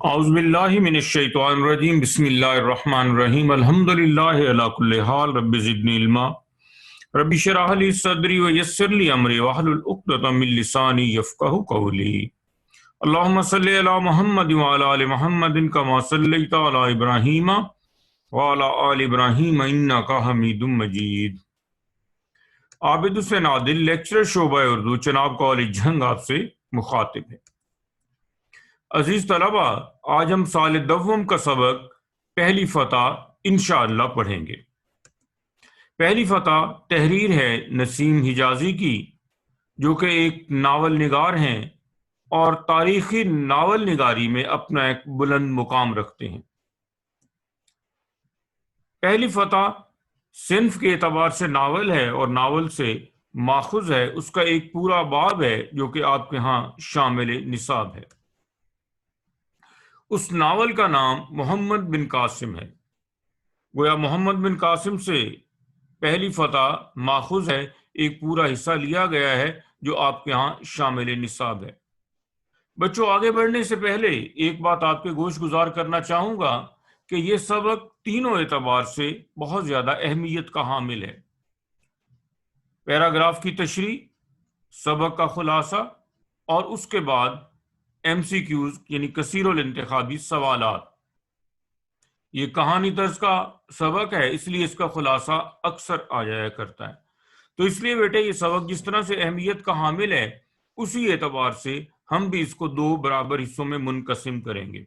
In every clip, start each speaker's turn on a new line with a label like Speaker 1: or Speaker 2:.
Speaker 1: اعوذ باللہ من الشیطان الرجیم، بسم اللہ الرحمن الرحیم، الحمدللہ علی کل حال، رب زدنی علما، رب اشرح لی صدری ویسر لی امری واحلل عقدۃ من لسانی یفقہوا قولی۔ اللہم صلی علی محمد وعلی آل محمد کما صلیت علی ابراہیم وعلی آل ابراہیم انک حمید مجید۔ عابد حسین عادل، لیکچرر شعبہ اردو، چناب کالج جھنگ، آپ سے مخاطب ہے۔ عزیز طلبہ، آج ہم سال دوم کا سبق پہلی فتح انشاءاللہ پڑھیں گے۔ پہلی فتح تحریر ہے نسیم حجازی کی، جو کہ ایک ناول نگار ہیں اور تاریخی ناول نگاری میں اپنا ایک بلند مقام رکھتے ہیں۔ پہلی فتح صنف کے اعتبار سے ناول ہے اور ناول سے ماخوذ ہے، اس کا ایک پورا باب ہے جو کہ آپ کے ہاں شامل نصاب ہے۔ اس ناول کا نام محمد بن قاسم ہے۔ گویا محمد بن قاسم سے پہلی فتح ماخوذ ہے، ایک پورا حصہ لیا گیا ہے جو آپ کے ہاں شامل نصاب ہے۔ بچوں، آگے بڑھنے سے پہلے ایک بات آپ کے گوش گزار کرنا چاہوں گا کہ یہ سبق تینوں اعتبار سے بہت زیادہ اہمیت کا حامل ہے۔ پیراگراف کی تشریح، سبق کا خلاصہ، اور اس کے بعد ایم سی کیوز یعنی کثیر الانتخابی سوالات۔ یہ کہانی طرز کا سبق ہے، اس لیے اس کا خلاصہ اکثر آ جایا کرتا ہے۔ تو اس لیے بیٹے یہ سبق جس طرح سے اہمیت کا حامل ہے، اسی اعتبار سے ہم بھی اس کو دو برابر حصوں میں منقسم کریں گے۔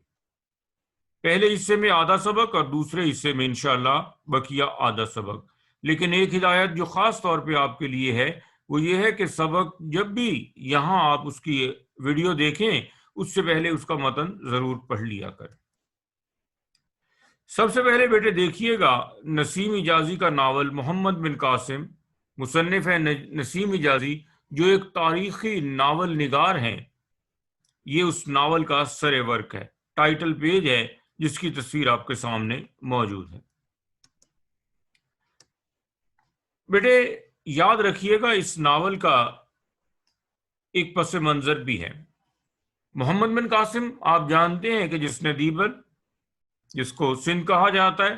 Speaker 1: پہلے حصے میں آدھا سبق اور دوسرے حصے میں انشاءاللہ بقیہ آدھا سبق۔ لیکن ایک ہدایت جو خاص طور پہ آپ کے لیے ہے وہ یہ ہے کہ سبق جب بھی یہاں آپ اس کی ویڈیو دیکھیں، اس سے پہلے اس کا متن ضرور پڑھ لیا کریں۔ سب سے پہلے بیٹے دیکھیے گا نسیم حجازی کا ناول محمد بن قاسم، مصنف ہے نسیم حجازی، جو ایک تاریخی ناول نگار ہیں۔ یہ اس ناول کا سر ورک ہے، ٹائٹل پیج ہے جس کی تصویر آپ کے سامنے موجود ہے۔ بیٹے یاد رکھیے گا اس ناول کا ایک پس منظر بھی ہے۔ محمد بن قاسم آپ جانتے ہیں کہ جس نے دیبل، جس کو سندھ کہا جاتا ہے،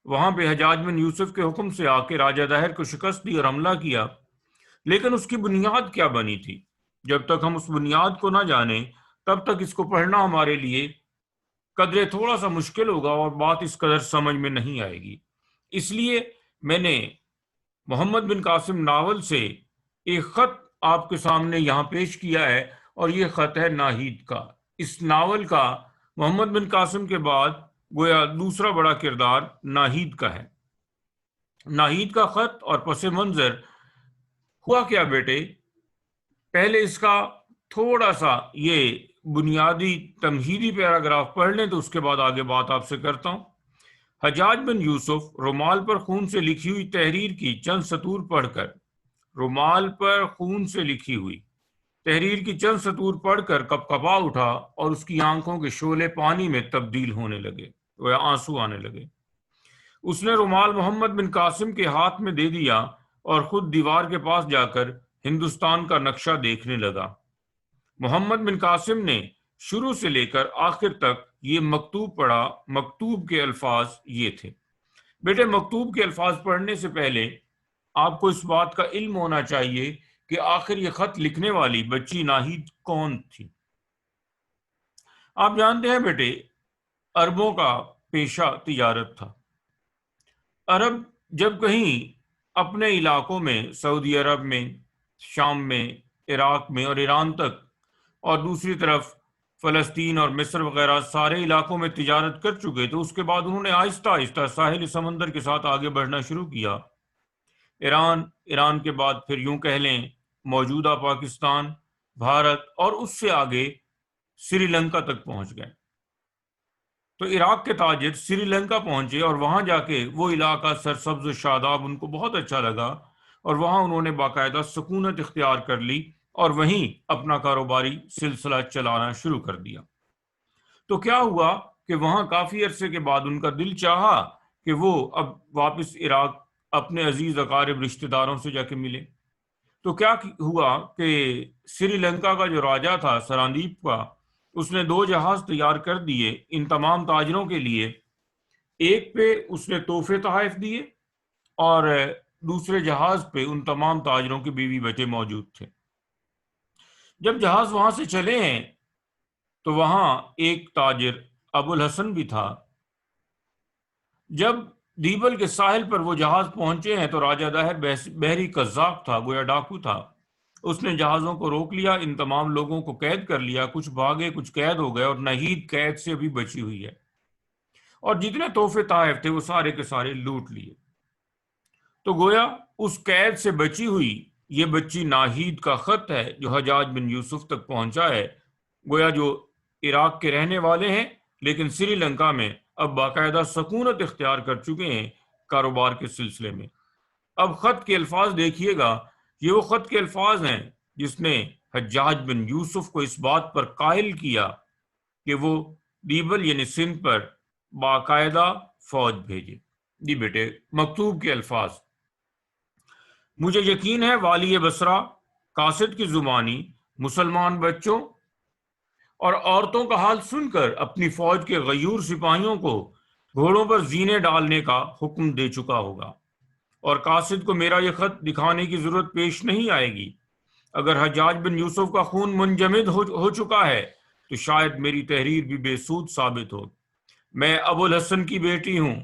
Speaker 1: وہاں پہ حجاج بن یوسف کے حکم سے آ کے راجہ داہر کو شکست دی اور حملہ کیا، لیکن اس کی بنیاد کیا بنی تھی؟ جب تک ہم اس بنیاد کو نہ جانیں تب تک اس کو پڑھنا ہمارے لیے قدرے تھوڑا سا مشکل ہوگا اور بات اس قدر سمجھ میں نہیں آئے گی۔ اس لیے میں نے محمد بن قاسم ناول سے ایک خط آپ کے سامنے یہاں پیش کیا ہے، اور یہ خط ہے ناہید کا۔ اس ناول کا محمد بن قاسم کے بعد گویا دوسرا بڑا کردار ناہید کا ہے۔ ناہید کا خط اور پس منظر ہوا کیا بیٹے؟ پہلے اس کا تھوڑا سا یہ بنیادی تمہیدی پیراگراف پڑھ لیں، تو اس کے بعد آگے بات آپ سے کرتا ہوں۔ حجاج بن یوسف رومال پر خون سے لکھی ہوئی تحریر کی چند سطور پڑھ کر، رومال پر خون سے لکھی ہوئی تحریر کی چند سطور پڑھ کر کپکپا اٹھا اور اس کی آنکھوں کے شعلے پانی میں تبدیل ہونے لگے، وہ آنسو آنے لگے۔ اس نے رومال محمد بن قاسم کے ہاتھ میں دے دیا اور خود دیوار کے پاس جا کر ہندوستان کا نقشہ دیکھنے لگا۔ محمد بن قاسم نے شروع سے لے کر آخر تک یہ مکتوب پڑھا۔ مکتوب کے الفاظ یہ تھے۔ بیٹے مکتوب کے الفاظ پڑھنے سے پہلے آپ کو اس بات کا علم ہونا چاہیے کہ آخر یہ خط لکھنے والی بچی ناہید کون تھی۔ آپ جانتے ہیں بیٹے عربوں کا پیشہ تجارت تھا۔ عرب جب کہیں اپنے علاقوں میں، سعودی عرب میں، شام میں، عراق میں اور ایران تک، اور دوسری طرف فلسطین اور مصر وغیرہ سارے علاقوں میں تجارت کر چکے، تو اس کے بعد انہوں نے آہستہ آہستہ ساحل سمندر کے ساتھ آگے بڑھنا شروع کیا۔ ایران کے بعد پھر یوں کہہ لیں موجودہ پاکستان، بھارت، اور اس سے آگے سری لنکا تک پہنچ گئے۔ تو عراق کے تاجر سری لنکا پہنچے اور وہاں جا کے وہ علاقہ سرسبز و شاداب ان کو بہت اچھا لگا، اور وہاں انہوں نے باقاعدہ سکونت اختیار کر لی اور وہیں اپنا کاروباری سلسلہ چلانا شروع کر دیا۔ تو کیا ہوا کہ وہاں کافی عرصے کے بعد ان کا دل چاہا کہ وہ اب واپس عراق اپنے عزیز اقارب رشتہ داروں سے جا کے ملے۔ تو کیا ہوا کہ سری لنکا کا جو راجا تھا سراندیپ کا، اس نے 2 جہاز تیار کر دیے ان تمام تاجروں کے لیے. ایک پہ اس نے تحفے تحائف دیے اور دوسرے جہاز پہ ان تمام تاجروں کے بیوی بچے موجود تھے. جب جہاز وہاں سے چلے ہیں تو وہاں ایک تاجر ابو الحسن بھی تھا. جب دیبل کے ساحل پر وہ جہاز پہنچے ہیں تو راجہ داہر بحری قزاق تھا، گویا ڈاکو تھا. اس نے جہازوں کو روک لیا، ان تمام لوگوں کو قید کر لیا. کچھ بھاگے، کچھ قید ہو گئے، اور نہید قید سے بھی بچی ہوئی ہے. اور جتنے تحفے تحائف تھے وہ سارے کے سارے لوٹ لیے. تو گویا اس قید سے بچی ہوئی یہ بچی ناہید کا خط ہے جو حجاج بن یوسف تک پہنچا ہے. گویا جو عراق کے رہنے والے ہیں لیکن سری لنکا میں اب باقاعدہ سکونت اختیار کر چکے ہیں کاروبار کے سلسلے میں. اب خط کے الفاظ دیکھیے گا، یہ وہ خط کے الفاظ ہیں جس نے حجاج بن یوسف کو اس بات پر قائل کیا کہ وہ دیبل یعنی سندھ پر باقاعدہ فوج بھیجے. جی بیٹے مکتوب کے الفاظ: مجھے یقین ہے والی بصرہ قاصد کی زبانی مسلمان بچوں اور عورتوں کا حال سن کر اپنی فوج کے غیور سپاہیوں کو گھوڑوں پر زینے ڈالنے کا حکم دے چکا ہوگا، اور قاصد کو میرا یہ خط دکھانے کی ضرورت پیش نہیں آئے گی. اگر حجاج بن یوسف کا خون منجمد ہو چکا ہے تو شاید میری تحریر بھی بے سود ثابت ہو. میں ابو الحسن کی بیٹی ہوں.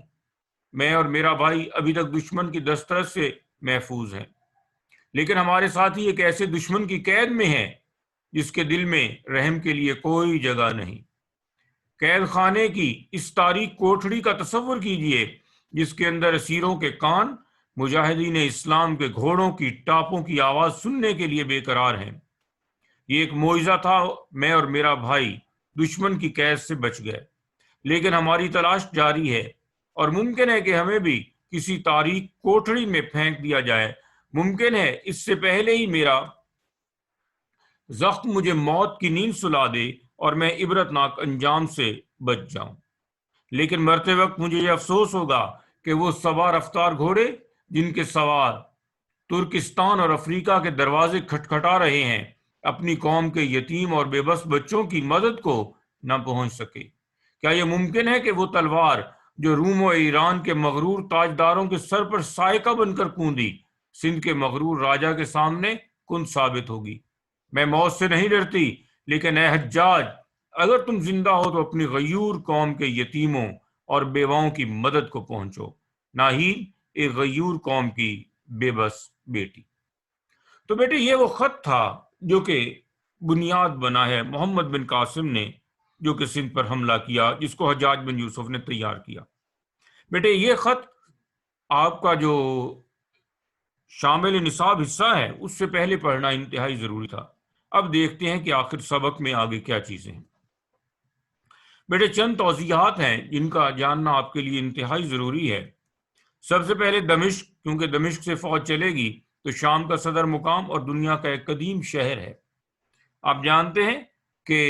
Speaker 1: میں اور میرا بھائی ابھی تک دشمن کی دسترس سے محفوظ ہیں، لیکن ہمارے ساتھی ایک ایسے دشمن کی قید میں ہیں جس کے دل میں رحم کے لیے کوئی جگہ نہیں. قید خانے کی اس تاریک کوٹھڑی کا تصور کیجئے جس کے اندر اسیروں کے کان مجاہدین اسلام کے گھوڑوں کی ٹاپوں کی آواز سننے کے لیے بے قرار ہیں. یہ ایک معجزہ تھا، میں اور میرا بھائی دشمن کی قید سے بچ گئے، لیکن ہماری تلاش جاری ہے اور ممکن ہے کہ ہمیں بھی کسی تاریک کوٹھڑی میں پھینک دیا جائے. ممکن ہے اس سے پہلے ہی میرا زخم مجھے موت کی نیند سلا دے اور میں عبرتناک انجام سے بچ جاؤں. لیکن مرتے وقت مجھے یہ افسوس ہوگا کہ وہ سوار رفتار گھوڑے جن کے سوار ترکستان اور افریقہ کے دروازے کھٹکھٹا رہے ہیں اپنی قوم کے یتیم اور بے بس بچوں کی مدد کو نہ پہنچ سکے. کیا یہ ممکن ہے کہ وہ تلوار جو روم و ایران کے مغرور تاجداروں کے سر پر سائقہ بن کر کوندی سندھ کے مغرور راجہ کے سامنے کن ثابت ہوگی؟ میں موت سے نہیں ڈرتی، لیکن اے حجاج اگر تم زندہ ہو تو اپنی غیور قوم کے یتیموں اور بیواؤں کی مدد کو پہنچو. ناہید ایک غیور قوم کی بے بس بیٹی. تو بیٹے یہ وہ خط تھا جو کہ بنیاد بنا ہے محمد بن قاسم نے جو کہ سندھ پر حملہ کیا، جس کو حجاج بن یوسف نے تیار کیا. بیٹے یہ خط آپ کا جو شامل نصاب حصہ ہے اس سے پہلے پڑھنا انتہائی ضروری تھا. اب دیکھتے ہیں کہ آخر سبق میں آگے کیا چیزیں ہیں. بیٹے چند توضیحات ہیں جن کا جاننا آپ کے لیے انتہائی ضروری ہے. سب سے پہلے دمشق، کیونکہ دمشق سے فوج چلے گی تو شام کا صدر مقام اور دنیا کا ایک قدیم شہر ہے. آپ جانتے ہیں کہ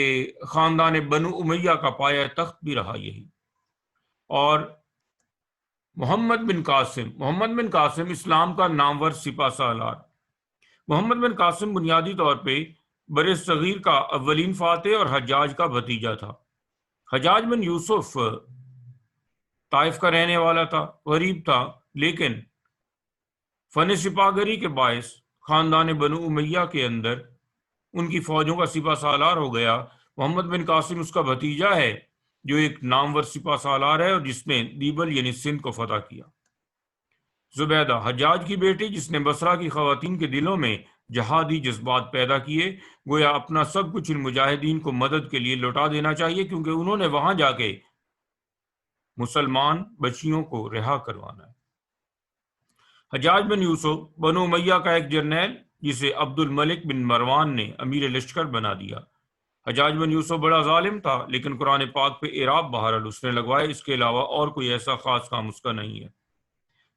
Speaker 1: خاندان بنو امیہ کا پایہ تخت بھی رہا یہی. اور محمد بن قاسم اسلام کا نامور سپہ سالار. محمد بن قاسم بنیادی طور پہ بر صغیر کا اولین فاتح اور حجاج کا بھتیجا تھا. حجاج بن یوسف طائف کا رہنے والا تھا، غریب تھا، لیکن فن سپاہگری کے باعث خاندان بنو امیہ کے اندر ان کی فوجوں کا سپہ سالار ہو گیا. محمد بن قاسم اس کا بھتیجا ہے جو ایک نامور سپہ سالار ہے اور جس نے دیبل یعنی سندھ کو فتح کیا. زبیدہ حجاج کی بیٹی جس نے بصرہ کی خواتین کے دلوں میں جہادی جذبات پیدا کیے. گویا اپنا سب کچھ ان مجاہدین کو مدد کے لیے لوٹا دینا چاہیے کیونکہ انہوں نے وہاں جا کے مسلمان بچیوں کو رہا کروانا ہے. حجاج بن یوسف بنو امیہ کا ایک جرنیل جسے عبد الملک بن مروان نے امیر لشکر بنا دیا. حجاج بن یوسف بڑا ظالم تھا لیکن قرآن پاک پہ اعراب بہرحال اس نے لگوائے، اس کے علاوہ اور کوئی ایسا خاص کام اس کا نہیں ہے.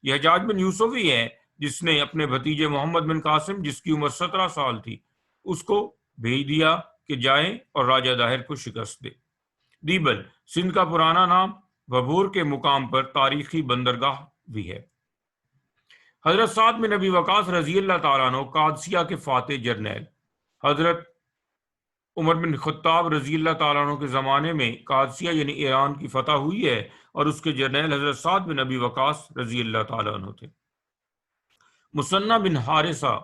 Speaker 1: یہ حجاج بن یوسف ہی ہے جس نے اپنے بھتیجے محمد بن قاسم جس کی عمر 17 سال تھی اس کو بھیج دیا کہ جائیں اور راجہ داہر کو شکست دے. دیبل سندھ کا پرانا نام بھبور کے مقام پر تاریخی بندرگاہ بھی ہے. حضرت سعد بن ابی وقاص رضی اللہ تعالیٰ عنہ قادسیہ کے فاتح جرنیل. حضرت عمر بن خطاب رضی اللہ تعالیٰ عنہ کے زمانے میں قادسیہ یعنی ایران کی فتح ہوئی ہے اور اس کے جرنیل حضرت سعد بن ابی وقاص رضی اللہ تعالیٰ عنہ تھے۔ مثنہ بن حارثہ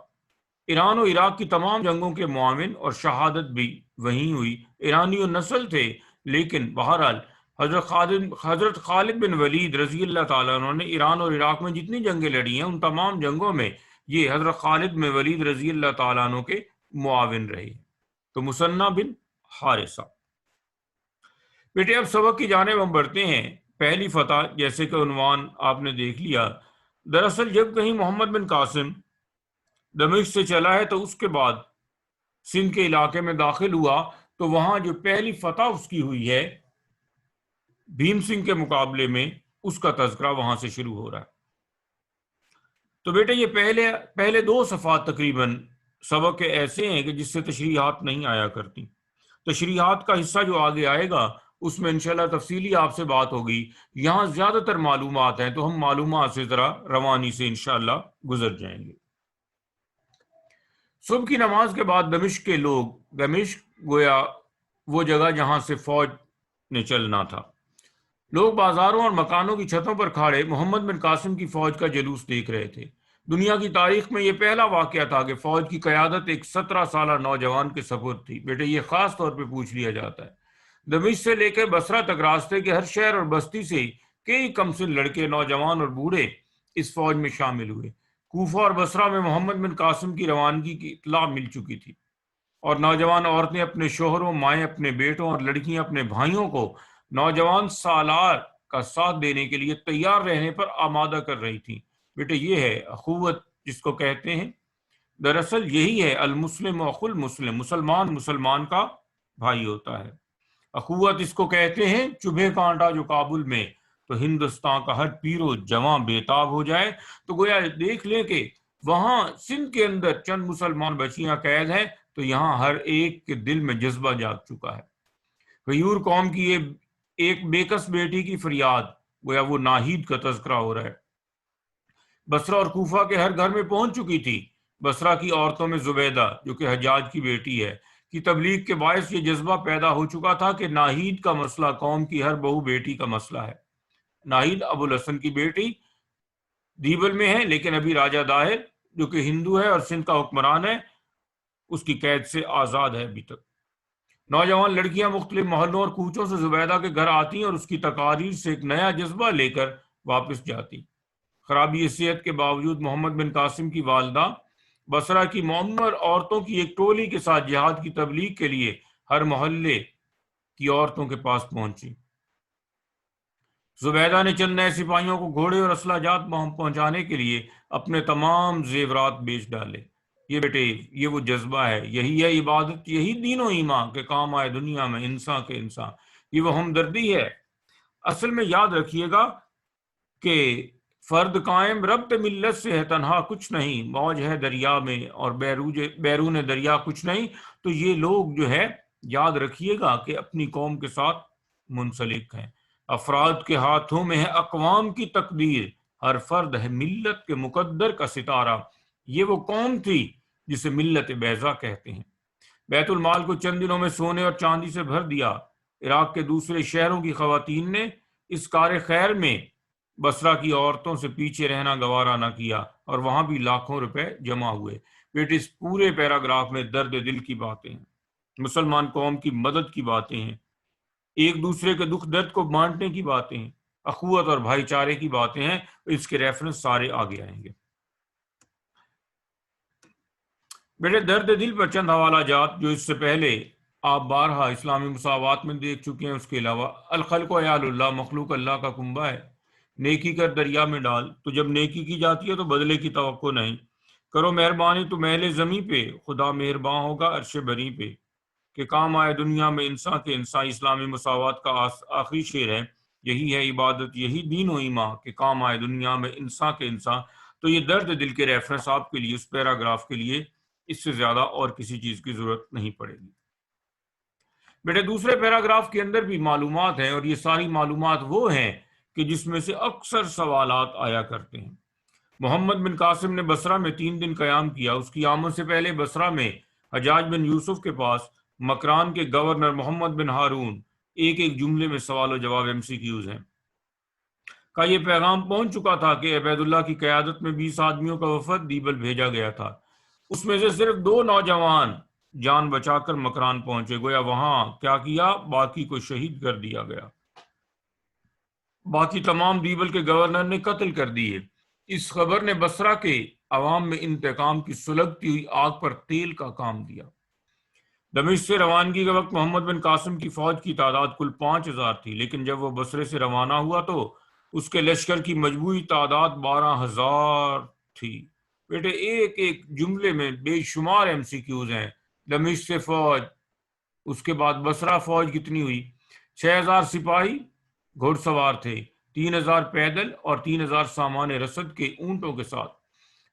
Speaker 1: ایران و عراق کی تمام جنگوں کے معاون اور شہادت بھی وہیں ہوئی، ایرانی نسل تھے، لیکن بہرحال حضرت خالد بن ولید رضی اللہ تعالیٰ عنہ نے ایران اور عراق میں جتنی جنگیں لڑی ہیں ان تمام جنگوں میں یہ حضرت خالد بن ولید رضی اللہ تعالیٰ عنہ کے معاون رہے۔ تو مثنہ بن حارثہ۔ بیٹے اب سبق کی جانب ہم بڑھتے ہیں۔ پہلی فتح جیسے کہ عنوان آپ نے دیکھ لیا، دراصل جب کہیں محمد بن قاسم دمشق سے چلا ہے تو اس کے بعد سندھ کے علاقے میں داخل ہوا تو وہاں جو پہلی فتح اس کی ہوئی ہے بھیم سنگھ کے مقابلے میں، اس کا تذکرہ وہاں سے شروع ہو رہا ہے۔ تو بیٹے یہ پہلے 2 صفحات تقریباً سبق کے ایسے ہیں کہ جس سے تشریحات نہیں آیا کرتی۔ تشریحات کا حصہ جو آگے آئے گا اس میں انشاءاللہ تفصیلی آپ سے بات ہوگی۔ یہاں زیادہ تر معلومات ہیں تو ہم معلومات سے ذرا روانی سے انشاءاللہ گزر جائیں گے۔ صبح کی نماز کے بعد دمشق کے لوگ، دمشق گویا وہ جگہ جہاں سے فوج نے چلنا تھا، لوگ بازاروں اور مکانوں کی چھتوں پر کھڑے محمد بن قاسم کی فوج کا جلوس دیکھ رہے تھے۔ دنیا کی تاریخ میں یہ پہلا واقعہ تھا کہ فوج کی قیادت ایک 17 سالہ نوجوان کے سپرد تھی۔ بیٹے یہ خاص طور پہ پوچھ لیا جاتا ہے۔ دمشق سے لے کے بصرہ تک راستے کے ہر شہر اور بستی سے کئی کمسن لڑکے، نوجوان اور بوڑھے اس فوج میں شامل ہوئے۔ کوفہ اور بصرہ میں محمد بن قاسم کی روانگی کی اطلاع مل چکی تھی اور نوجوان عورتیں اپنے شوہروں، مائیں اپنے بیٹوں اور لڑکیاں اپنے بھائیوں کو نوجوان سالار کا ساتھ دینے کے لیے تیار رہنے پر آمادہ کر رہی تھی۔ بیٹے یہ ہے اخوت جس کو کہتے ہیں، دراصل یہی ہے المسلم اخو المسلم، مسلمان کا بھائی ہوتا ہے۔ اخوت اس کو کہتے ہیں، چبھے کانٹا جو کابل میں تو ہندوستان کا ہر پیرو جواں بےتاب ہو جائے۔ تو گویا دیکھ لیں کہ وہاں سندھ کے اندر چند مسلمان بچیاں قید ہیں تو یہاں ہر ایک کے دل میں جذبہ جاگ چکا ہے۔ غیور قوم کی یہ ایک بیکس بیٹی کی فریاد، گویا وہ ناہید کا تذکرہ ہو رہا ہے، بصرہ اور کوفہ کے ہر گھر میں پہنچ چکی تھی۔ بصرہ کی عورتوں میں زبیدہ جو کہ حجاج کی بیٹی ہے کی تبلیغ کے باعث یہ جذبہ پیدا ہو چکا تھا کہ ناہید کا مسئلہ قوم کی ہر بہو بیٹی کا مسئلہ ہے۔ ناہید ابو الحسن کی بیٹی دیبل میں ہے، لیکن ابھی راجہ داہر جو کہ ہندو ہے اور سندھ کا حکمران ہے اس کی قید سے آزاد ہے ابھی تک۔ نوجوان لڑکیاں مختلف محلوں اور کوچوں سے زبیدہ کے گھر آتی اور اس کی تقاریر سے ایک نیا جذبہ لے کر واپس جاتی۔ خرابی صحت کے باوجود محمد بن قاسم کی والدہ بصرہ کی معمر عورتوں کی ایک ٹولی کے ساتھ جہاد کی تبلیغ کے لیے ہر محلے کی عورتوں کے پاس پہنچی۔ زبیدہ نے چند نئے سپاہیوں کو گھوڑے اور اسلحہ جات پہنچانے کے لیے اپنے تمام زیورات بیچ ڈالے۔ یہ بیٹے یہ وہ جذبہ ہے، یہی ہے عبادت، یہی دین و ایمان کے کام آئے دنیا میں انسان کے انسان، یہ وہ ہمدردی ہے۔ اصل میں یاد رکھیے گا کہ فرد قائم ربط ملت سے ہے تنہا کچھ نہیں، موج ہے دریا میں اور بیرون دریا کچھ نہیں۔ تو یہ لوگ جو ہے یاد رکھیے گا کہ اپنی قوم کے ساتھ منسلک ہیں۔ افراد کے ہاتھوں میں ہے اقوام کی تقدیر، ہر فرد ہے ملت کے مقدر کا ستارہ۔ یہ وہ قوم تھی جسے ملت بیضا کہتے ہیں۔ بیت المال کو چند دنوں میں سونے اور چاندی سے بھر دیا۔ عراق کے دوسرے شہروں کی خواتین نے اس کار خیر میں بصرہ کی عورتوں سے پیچھے رہنا گوارا نہ کیا اور وہاں بھی لاکھوں روپے جمع ہوئے۔ بیٹے اس پورے پیراگراف میں درد دل کی باتیں ہیں، مسلمان قوم کی مدد کی باتیں ہیں، ایک دوسرے کے دکھ درد کو بانٹنے کی باتیں ہیں، اخوت اور بھائی چارے کی باتیں ہیں۔ اس کے ریفرنس سارے آگے آئیں گے۔ بیٹے درد دل پر چند حوالہ جات جو اس سے پہلے آپ بارہا اسلامی مساوات میں دیکھ چکے ہیں۔ اس کے علاوہ الخلق و عیال اللہ، مخلوق اللہ کا کنبہ ہے، نیکی کر دریا میں ڈال، تو جب نیکی کی جاتی ہے تو بدلے کی توقع نہیں، کرو مہربانی تو محل زمیں پہ، خدا مہربان ہوگا عرش بری پہ، کہ کام آئے دنیا میں انسان کے انسان۔ اسلامی مساوات کا آخری شعر ہے، یہی ہے عبادت یہی دین و ایمان، کہ کام آئے دنیا میں انسان کے انسان۔ تو یہ درد دل کے ریفرنس آپ کے لیے اس پیراگراف کے لیے اس سے زیادہ اور کسی چیز کی ضرورت نہیں پڑے گی۔ بیٹے دوسرے پیراگراف کے اندر بھی معلومات ہیں اور یہ ساری معلومات وہ ہیں کہ جس میں سے اکثر سوالات آیا کرتے ہیں۔ محمد بن قاسم نے بصرہ میں 3 دن قیام کیا۔ اس کی آمد سے پہلے بصرہ میں حجاج بن یوسف کے پاس مکران کے گورنر محمد بن ہارون، ایک ایک جملے میں سوال و جواب MCQs ہیں، کا یہ پیغام پہنچ چکا تھا کہ عبید اللہ کی قیادت میں 20 آدمیوں کا وفد دیبل بھیجا گیا تھا۔ اس میں سے صرف 2 نوجوان جان بچا کر مکران پہنچے، گویا وہاں کیا کیا، باقی کو شہید کر دیا گیا، باقی تمام دیبل کے گورنر نے قتل کر دیے۔ اس خبر نے بصرہ کے عوام میں انتقام کی سلگتی ہوئی آگ پر تیل کا کام دیا۔ دمشق سے روانگی کے وقت محمد بن قاسم کی فوج کی تعداد کل 5000 تھی، لیکن جب وہ بصرے سے روانہ ہوا تو اس کے لشکر کی مجموعی تعداد 12000 تھی۔ بیٹے ایک ایک جملے میں بے شمار MCQs ہیں۔ دمشق سے فوج، اس کے بعد بصرہ فوج کتنی ہوئی؟ 6000 سپاہی گھوڑ سوار تھے، 3000 پیدل اور 3000 سامان رسد کے اونٹوں کے ساتھ۔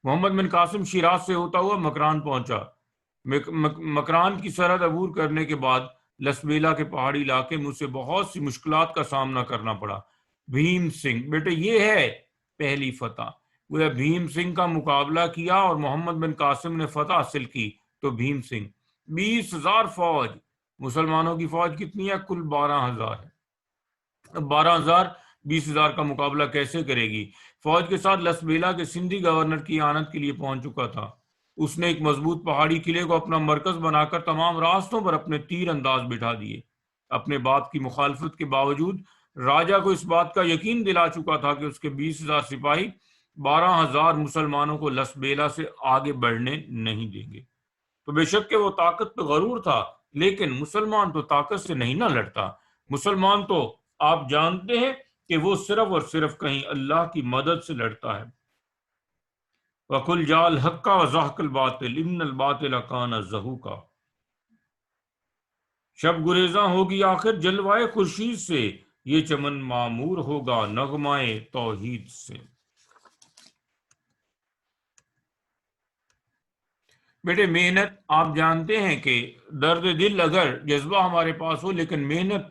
Speaker 1: محمد بن قاسم شیراز سے ہوتا ہوا مکران پہنچا۔ مکران کی سرحد عبور کرنے کے بعد لسبیلا کے پہاڑی علاقے میں اسے بہت سی مشکلات کا سامنا کرنا پڑا۔ بھیم سنگھ، بیٹے یہ ہے پہلی فتح، گویا بھیم سنگھ کا مقابلہ کیا اور محمد بن قاسم نے فتح حاصل کی تو بھیم سنگھ 20,000 فوج، مسلمانوں کی فوج کتنی ہے؟ کل 12,000 ہے۔ 12,000 20,000 کا مقابلہ کیسے کرے گی؟ فوج کے ساتھ لسبیلا کے سندھی گورنر کی اعانت کے لیے پہنچ چکا تھا۔ اس نے ایک مضبوط پہاڑی قلعے کو اپنا مرکز بنا کر تمام راستوں پر اپنے تیر انداز بٹھا دیے۔ اپنے باپ کی مخالفت کے باوجود راجہ کو اس بات کا یقین دلا چکا تھا کہ اس کے 20,000 سپاہی 12,000 مسلمانوں کو لسبیلا سے آگے بڑھنے نہیں دیں گے۔ تو بے شک کہ وہ طاقت پہ غرور تھا، لیکن مسلمان تو طاقت سے نہیں نہ لڑتا۔ مسلمان تو آپ جانتے ہیں کہ وہ صرف اور صرف کہیں اللہ کی مدد سے لڑتا ہے۔ وَقُلْ جَاءَ الْحَقُّ وَزَهَقَ الْبَاطِلُ إِنَّ الْبَاطِلَ كَانَ زَهُوقًا۔ شب گریزاں ہوگی آخر جلوائے خورشید سے، یہ چمن معمور ہوگا نغمائے توحید سے۔ بیٹے محنت، آپ جانتے ہیں کہ درد دل اگر جذبہ ہمارے پاس ہو لیکن محنت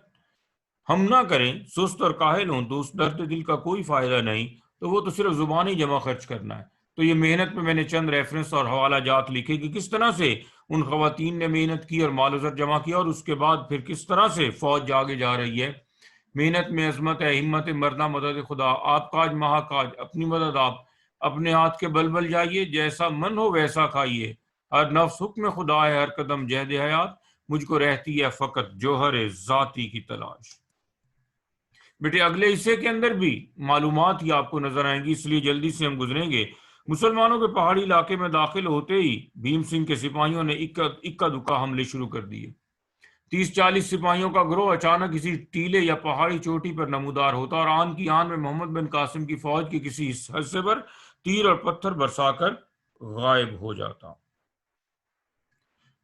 Speaker 1: ہم نہ کریں، سست اور کاہل ہوں، تو اس درد دل کا کوئی فائدہ نہیں، تو وہ تو صرف زبانی جمع خرچ کرنا ہے۔ تو یہ محنت میں نے چند ریفرنس اور حوالہ جات لکھے کہ کس طرح سے ان خواتین نے محنت کی اور مال و زر جمع کیا، اور اس کے بعد پھر کس طرح سے فوج آگے جا رہی ہے۔ محنت میں عظمت ہے، ہمت مردہ مدد خدا، آپ کاج مہا کاج، اپنی مدد آپ، اپنے ہاتھ کے بل بل جائیے، جیسا من ہو ویسا کھائیے، ہر نفس حکم خدا ہے، ہر قدم جہد حیات، مجھ کو رہتی ہے فقط جوہر ذاتی کی تلاش۔ بیٹے اگلے حصے کے اندر بھی معلومات ہی آپ کو نظر آئیں گی، اس لیے جلدی سے ہم گزریں گے۔ مسلمانوں کے پہاڑی علاقے میں داخل ہوتے ہی بھیم سنگھ کے سپاہیوں نے اکا دکا حملے شروع کر دیے۔ 30-40 سپاہیوں کا گروہ اچانک کسی ٹیلے یا پہاڑی چوٹی پر نمودار ہوتا اور آن کی آن میں محمد بن قاسم کی فوج کے کسی حصے پر تیر اور پتھر برسا کر غائب ہو جاتا۔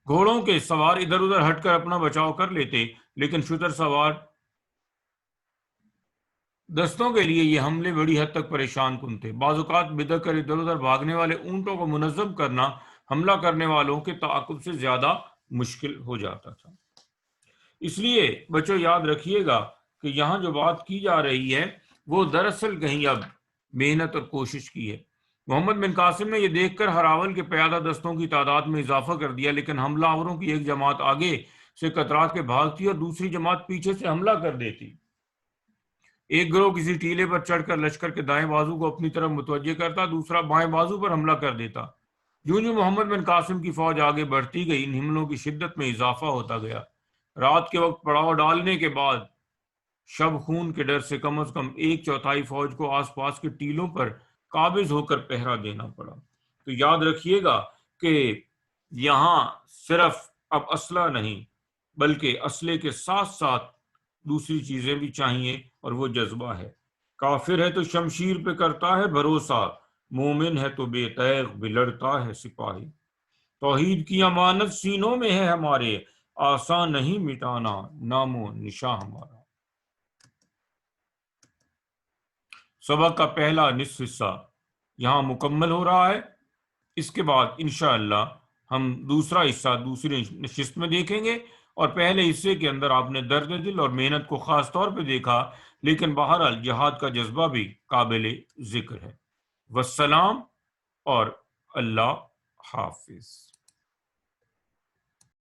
Speaker 1: گھوڑوں کے سوار ادھر ادھر ہٹ کر اپنا بچاؤ کر لیتے، لیکن شتر سوار دستوں کے لیے یہ حملے بڑی حد تک پریشان کن تھے۔ بعض اوقات بدک کر ادھر ادھر بھاگنے والے اونٹوں کو منظم کرنا حملہ کرنے والوں کے تعاقب سے زیادہ مشکل ہو جاتا تھا۔ اس لیے بچوں یاد رکھیے گا کہ یہاں جو بات کی جا رہی ہے وہ دراصل کہیں اب محنت اور کوشش کی ہے۔ محمد بن قاسم نے یہ دیکھ کر ہراول کے پیادہ دستوں کی تعداد میں اضافہ کر دیا، لیکن حملہ آوروں کی ایک جماعت آگے سے کترا کے بھاگتی اور دوسری جماعت پیچھے سے حملہ کر دیتی۔ ایک گروہ کسی ٹیلے پر چڑھ کر لشکر کے دائیں بازو کو اپنی طرف متوجہ کرتا، دوسرا بائیں بازو پر حملہ کر دیتا۔ جوں جوں محمد بن قاسم کی فوج آگے بڑھتی گئی، ان حملوں کی شدت میں اضافہ ہوتا گیا۔ رات کے وقت پڑاؤ ڈالنے کے بعد شب خون کے ڈر سے کم از کم 1/4 فوج کو آس پاس کے ٹیلوں پر قابض ہو کر پہرا دینا پڑا۔ تو یاد رکھیے گا کہ یہاں صرف اب اسلحہ نہیں بلکہ اسلحے کے ساتھ ساتھ دوسری چیزیں بھی چاہیے، اور وہ جذبہ ہے۔ کافر ہے تو شمشیر پہ کرتا ہے بھروسہ، مومن ہے تو بے تیغ بھی لڑتا ہے سپاہی۔ توحید کی امانت سینوں میں ہے ہمارے، آسان نہیں مٹانا نام و نشاں ہمارا۔ سبق کا پہلا نصف حصہ یہاں مکمل ہو رہا ہے۔ اس کے بعد انشاءاللہ ہم دوسرا حصہ دوسری نشست میں دیکھیں گے، اور پہلے حصے کے اندر آپ نے درد دل اور محنت کو خاص طور پہ دیکھا، لیکن بہرحال جہاد کا جذبہ بھی قابل ذکر ہے۔ والسلام اور اللہ حافظ۔